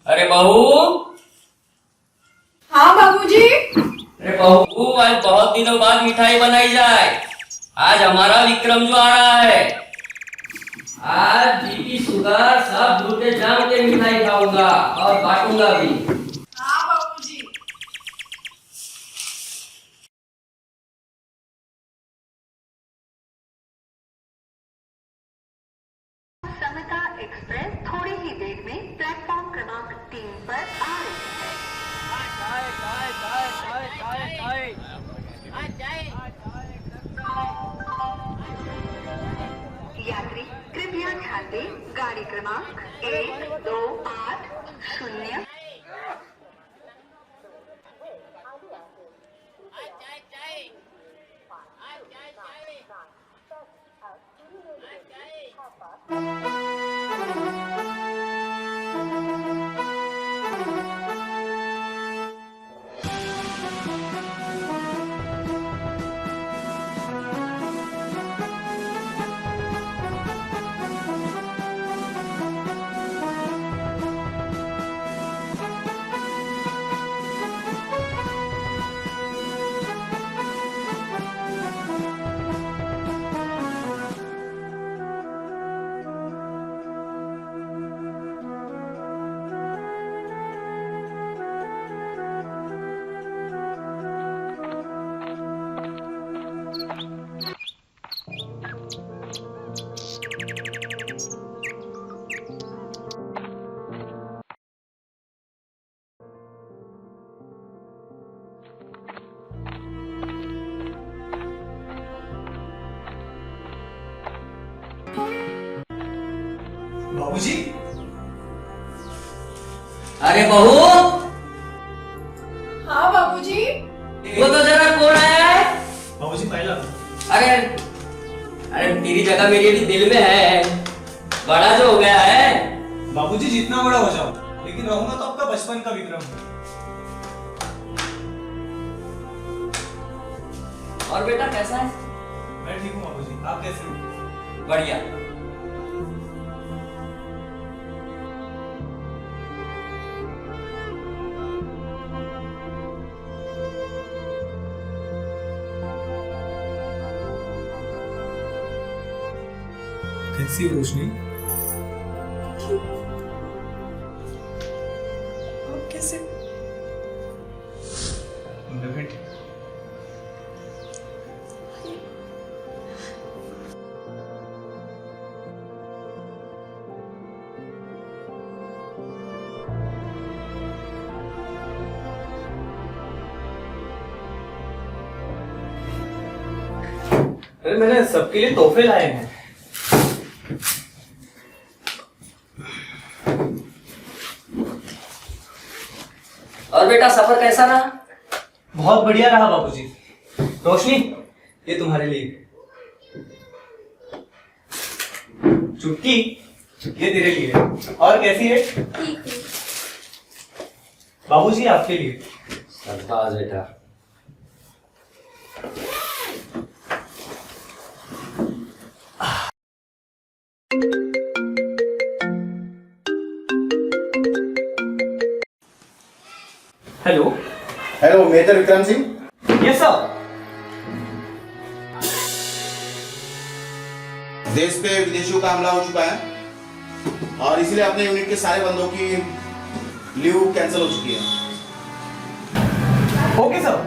अरे बहू। हाँ बाबूजी। अरे बहू, आज बहुत दिनों बाद मिठाई बनाई जाए। आज हमारा विक्रम जो आ रहा है, आज बीपी शुगर सब भूखे जाम के मिठाई खाऊंगा और बांटूंगा भी। हाँ बाबूजी। समता एक्सप्रेस थोड़ी ही देर में प्लेटफॉर्म क्रमांक 3 पर आ रही है। यात्री कृपया ध्यान दें, गाड़ी क्रमांक 1280। बाबूजी। अरे बहू, हाँ बाबूजी। वो तो जरा कौन आया है? बाबूजी पहला। अरे अरे तेरी जगह मेरे भी दिल में है, बड़ा जो हो गया है। बाबूजी जितना बड़ा हो जाओ, लेकिन रहूंगा तो आपका बचपन का विक्रम। और बेटा कैसा है? मैं ठीक हूँ बाबूजी, आप कैसे हो? बढ़िया। कैसी हो रोशनी? आप कैसे? अरे मैंने सबके लिए तोहफे लाए हैं। और बेटा सफर कैसा रहा? बहुत बढ़िया रहा बाबूजी। रोशनी, ये तुम्हारे लिए। चुटकी, ये तेरे लिए। और कैसी है? ठीक है। बाबूजी आपके लिए। शाबाश बेटा। Hello. Hello, major Vikram Singh. Yes sir. देश पे विदेशियों का हमला हो चुका है और इसलिए अपने यूनिट के सारे बंदों की लीव कैंसिल हो चुकी है। Okay sir.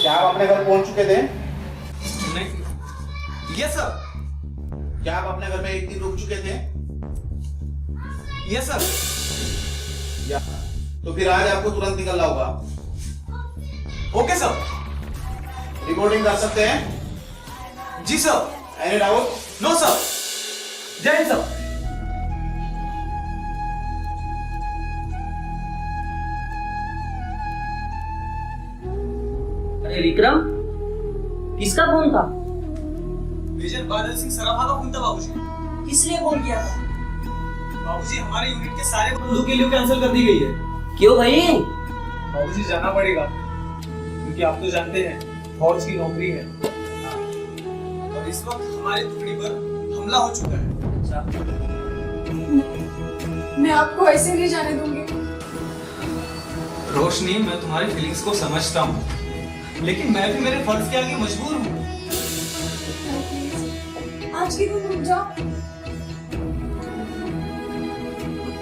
क्या आप अपने घर पहुंच चुके थे? Yes sir. क्या आप अपने घर में एक दिन रुक चुके थे? Yes sir. या तो फिर आज आपको तुरंत निकलना होगा। Okay sir. रिपोर्टिंग कर सकते हैं? जी sir. Any doubt? No sir. जय हिंद सर। अरे विक्रम, किसका फोन था? मेजर बादल सिंह सराफा का फोन था बाबूजी। किस लिए फोन किया था? बाबूजी हमारे यूनिट के सारे बंदूक के लिए कैंसिल कर दी गई है। क्यों भाई? बाबूजी जाना पड़ेगा क्योंकि आप तो जानते हैं फौज की नौकरी है और इस वक्त हमारी टुकड़ी पर हमला हो चुका है। मैं आपको ऐसे नहीं जाने दूंगी। रोशनी, मैं तुम्हारी फीलिंग्स को समझता हूँ, लेकिन मैं भी मेरे फर्ज के आगे मजबूर हूँ। प्लीज आज के दिन रुक जाओ।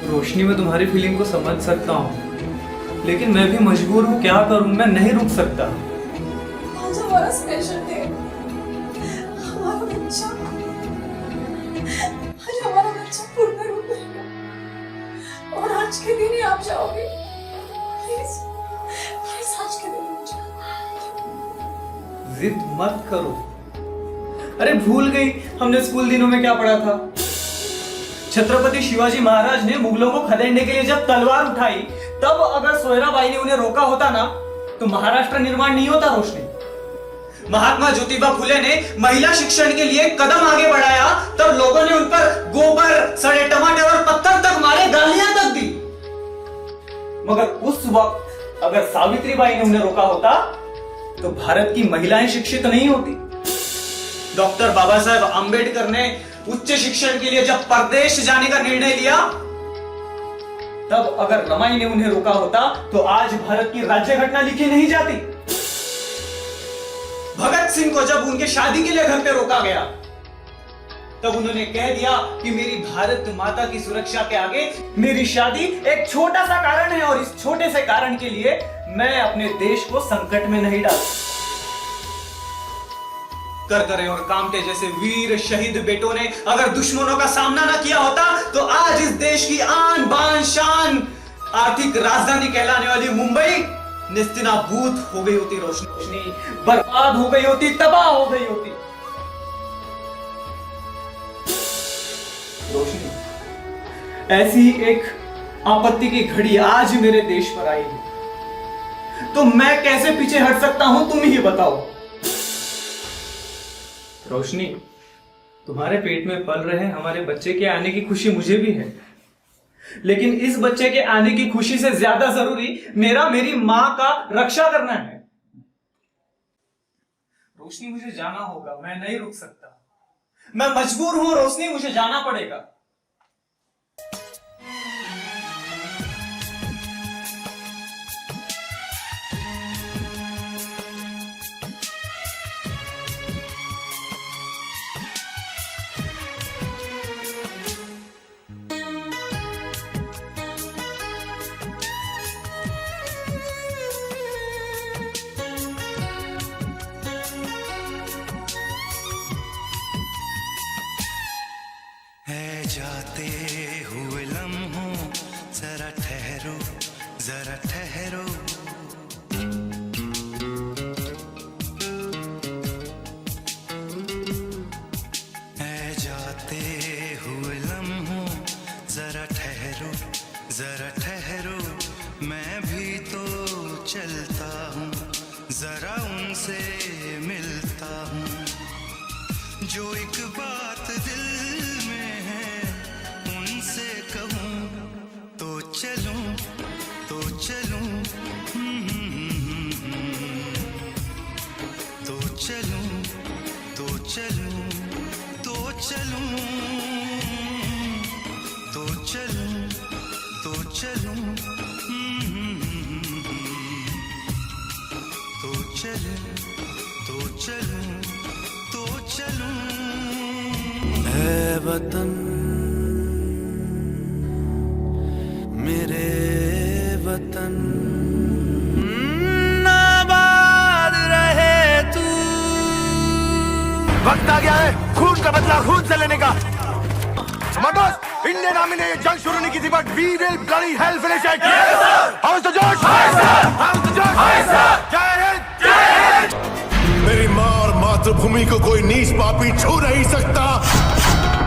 रोशनी, मैं तुम्हारी फीलिंग को समझ सकता हूँ, लेकिन मैं भी मजबूर हूँ। क्या करूँ, मैं नहीं रुक सकता। आज हमारा स्पेशल डे, हमारा बच्चा, आज हमारा बच्चा पूर्ण रूप लेगा और आज के दिन ही आप जाओगे। प्लीज प्लीज आज के दिन रुक जाओ। जिद मत करो। अरे भूल गई हमने स्कूल दिनों में क्या पढ़ा था? छत्रपति शिवाजी महाराज ने मुगलों को खदेड़ने के लिए जब तलवार उठाई, तब अगर सोयराबाई ने उन्हें रोका होता ना, तो महाराष्ट्र निर्माण नहीं होता। रोशनी, महात्मा ज्योतिबा फुले ने महिला शिक्षण के लिए कदम आगे बढ़ाया, तब लोगों ने उन पर गोबर, सड़े टमाटर और पत्थर तक मारे, गालियां तक दी। मगर उस वक्त अगर सावित्रीबाई ने उन्हें रोका होता, तो भारत की महिलाएं शिक्षित नहीं होती। डॉक्टर बाबा साहेब आंबेडकर ने उच्च शिक्षण के लिए जब परदेश जाने का निर्णय लिया, तब अगर रमाई ने उन्हें रोका होता, तो आज भारत की राज्य घटना लिखी नहीं जाती। भगत सिंह को जब उनके शादी के लिए घर पे रोका गया, तब उन्होंने कह दिया कि मेरी भारत माता की सुरक्षा के आगे मेरी शादी एक छोटा सा कारण है, और इस छोटे से कारण के लिए मैं अपने देश को संकट में नहीं डाल। करकरे और कामटे जैसे वीर शहीद बेटों ने अगर दुश्मनों का सामना न किया होता, तो आज इस देश की आन बान शान आर्थिक राजधानी कहलाने वाली मुंबई निस्तिनाबूद हो गई होती। रोशनी बर्बाद हो गई होती, तबाह हो गई होती। रोशनी, ऐसी ही एक आपत्ति की घड़ी आज मेरे देश पर आई है, तो मैं कैसे पीछे हट सकता हूं, तुम ही बताओ। रोशनी, तुम्हारे पेट में पल रहे हमारे बच्चे के आने की खुशी मुझे भी है, लेकिन इस बच्चे के आने की खुशी से ज्यादा जरूरी मेरी मां का रक्षा करना है। रोशनी, मुझे जाना होगा, मैं नहीं रुक सकता। मैं मजबूर हूं रोशनी, मुझे जाना पड़ेगा। जाते हुए लम्हों जरा ठहरो, जरा ठहरो। ऐ जाते हुए लम्हों जरा ठहरो, जरा ठहरो। मैं भी तो चलता हूँ, जरा उनसे मिलता हूँ। जो एक बात दिल में है उनसे कहूँ, तो चलूं, तो चलूं, तो चलूं, तो चलूं, तो चलूं, तो चलूं, तो चलूं, तो चलूं, तो चलूं, तो चलूं। ऐ वतन मेरे वतन, आबाद रहे तू। वक्त आ गया है खून का बदला खून से लेने का। मदोस, इंडियन आर्मी ने ये जंग शुरू नहीं की थी, but we will bloody hell finish it. How's the josh, how's the josh. जय हिंद, जय हिंद। मेरी माँ और मातृभूमि को कोई नीच पापी छू नहीं सकता।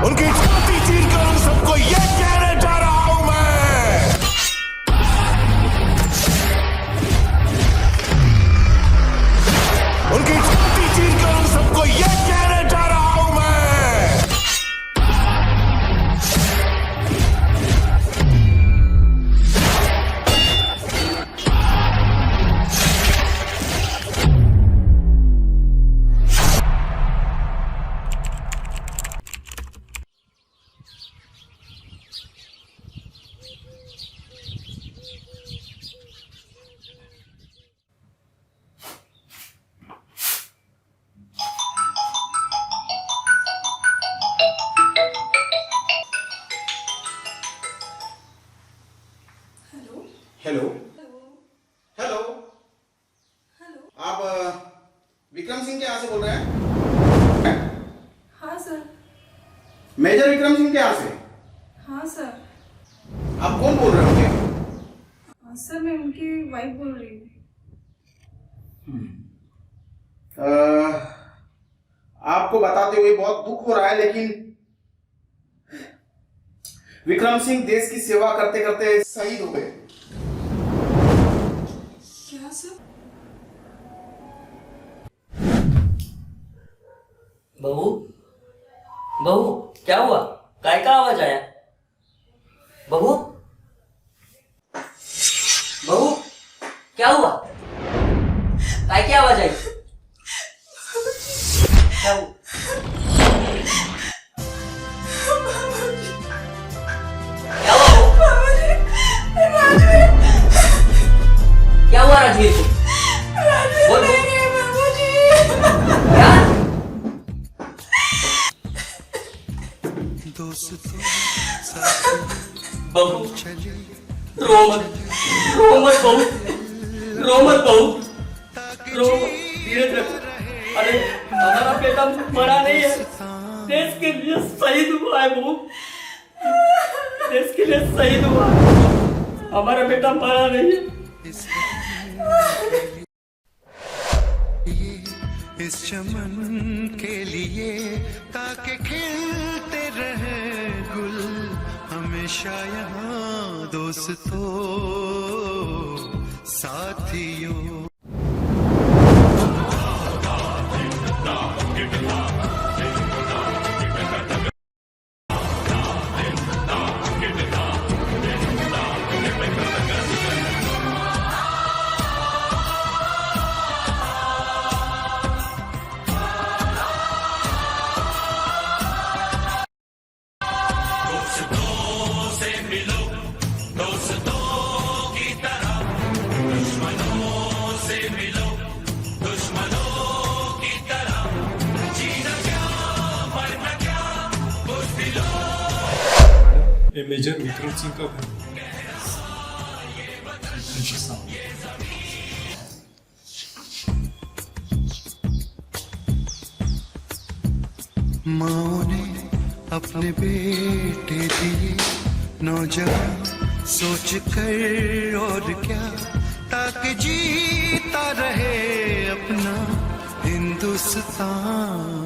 उनकी छाती चीर कर उन सबको ये कहने जा रहा हूं मैं। उनकी छाती चीर कर उन सबको ये कहने जा रहा हूं मैं। मेजर विक्रम सिंह के यहाँ से? हाँ सर। आप कौन बोल रहे होंगे? सर मैं उनकी वाइफ बोल रही हूँ। आपको बताते हुए बहुत दुख हो रहा है, लेकिन विक्रम सिंह देश की सेवा करते करते शहीद हो गए। क्या सर? बहू, बहू क्या हुआ? काय का आवाज आया? बहू, बहू क्या हुआ? काय की आवाज आई? क्या हुआ? क्या हुआ बहू? क्या हुआ राजवीर को? बोल बोल। क्या? बहू रो मत बहू, रो मत बहू, रो धीरज रखो। अरे हमारा बेटा मरा नहीं है, देश के लिए शहीद हुआ है बहू, देश के लिए शहीद हुआ है, हमारा बेटा मरा नहीं है। इस चमन के लिए ताकि खिलते रहे गुल हमेशा यहाँ दोस्तों साथियों। ये मेजर विक्रम सिंह का घर। माँ ने अपने बेटे दिए नौजवान सोच कर और क्या, ताकि जीता रहे अपना हिंदुस्तान।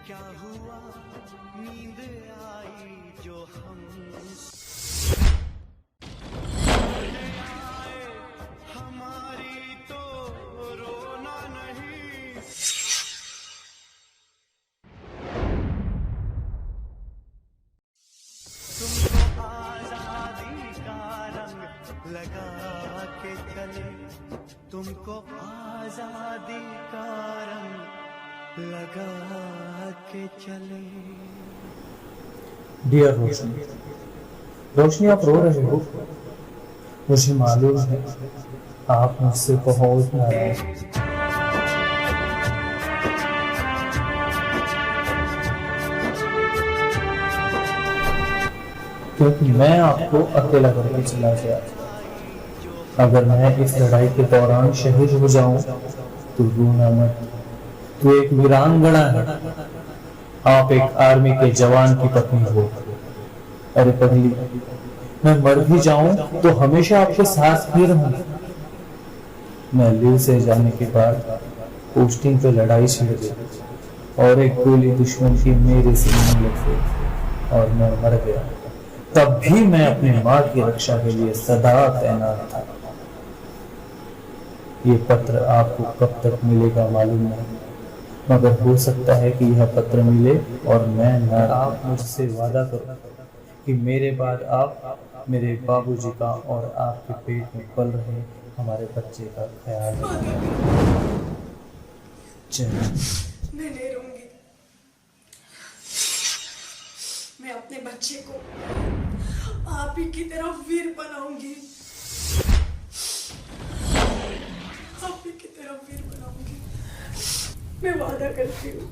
क्या हुआ नींद आई जो हम हमारी तो रोना नहीं। तुमको आजादी का रंग लगा के चले, तुमको आजादी का रंग लगा के चले। डियर रोशनी, रोशनी आप रो रहे हो, मुझे मालूम है आप मुझसे बहुत नाराज हैं। क्योंकि मैं आपको अकेला करके चला गया। अगर मैं इस लड़ाई के दौरान शहीद हो जाऊं तो रोना मत, तू एक वीरांगना है, आप एक आर्मी के जवान की पत्नी हो। अरे पगली, मैं मर भी जाऊं तो हमेशा आपके साथ ही रहूंगा। मैं लीव से जाने के बाद पोस्टिंग पे लड़ाई छिड़ गई और एक गोली दुश्मन की मेरे सीने में लग गई और मैं मर गया। तब भी मैं अपनी माँ की रक्षा के लिए सदा तैनात था। ये पत्र आपको कब तक मिलेगा मालूम नहीं, मगर हो सकता है कि यह पत्र मिले और मैं न, आप मुझसे वादा करो कि मेरे बाद आप मेरे बाबूजी का और आपके पेट में पल रहे हमारे बच्चे का ख्याल रखेंगे। चलो। मैं नहीं रहूंगी। मैं अपने बच्चे को आप ही की तरह वीर बनाऊंगी, आप ही की तरह वीर बनाऊंगी। मैं वादा करती हूँ,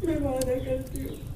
मैं वादा करती हूँ।